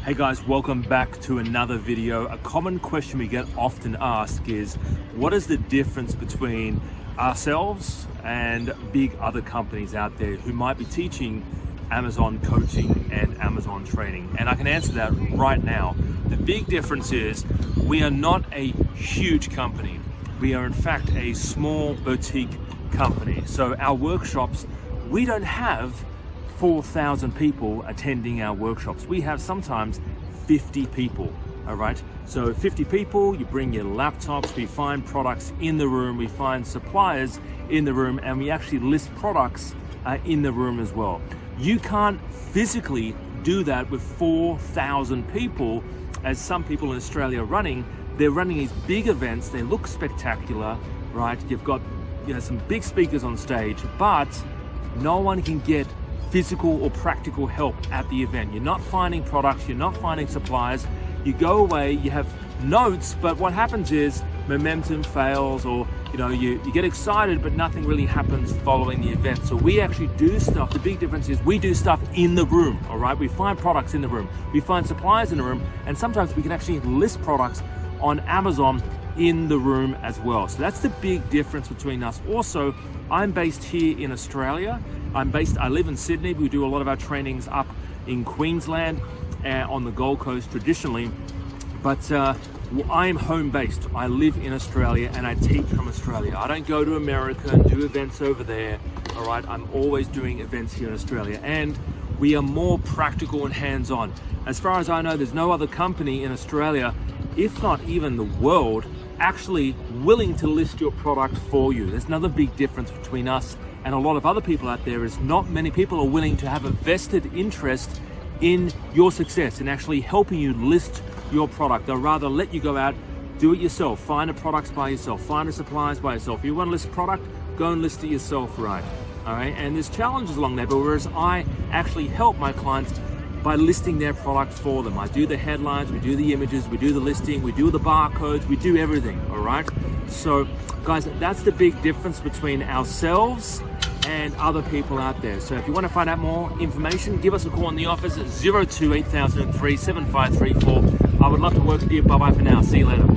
Hey guys, welcome back to another video. A common question we get often asked is, what is the difference between ourselves and big other companies out there who might be teaching Amazon coaching and Amazon training? And I can answer that right now. The big difference is we are not a huge company. We are in fact a small boutique company. So our workshops, we don't have 4,000 people attending our workshops. We have sometimes 50 people, all right? So 50 people, you bring your laptops, we find products in the room, we find suppliers in the room, and we actually list products in the room as well. You can't physically do that with 4,000 people, as some people in Australia are running. They're running these big events, they look spectacular, right? You've got some big speakers on stage, but no one can get physical or practical help at the event. You're not finding products, you're not finding suppliers. You go away, you have notes, but what happens is momentum fails, or you get excited, but nothing really happens following the event. So we actually do stuff. The big difference is we do stuff in the room, all right? We find products in the room, we find suppliers in the room, and sometimes we can actually list products on Amazon in the room as well. So that's the big difference between us. Also, I'm based here in Australia. I live in Sydney. We do a lot of our trainings up in Queensland on the Gold Coast traditionally, but I'm home based. I live in Australia and I teach from Australia. I don't go to America and do events over there, all right? I'm always doing events here in Australia, and we are more practical and hands-on. As far as I know, there's no other company in Australia, if not even the world, actually willing to list your product for you. There's another big difference between us and a lot of other people out there, is not many people are willing to have a vested interest in your success and actually helping you list your product. They'll rather let you go out, do it yourself, find the products by yourself, find the suppliers by yourself. If you want to list a product, go and list it yourself, right? All right, and there's challenges along there, but whereas I actually help my clients by listing their product for them. I do the headlines, we do the images, we do the listing, we do the barcodes, we do everything, all right? So guys, that's the big difference between ourselves and other people out there. So if you want to find out more information, give us a call in the office at 02 8003 7534. I would love to work with you. Bye-bye for now. See you later.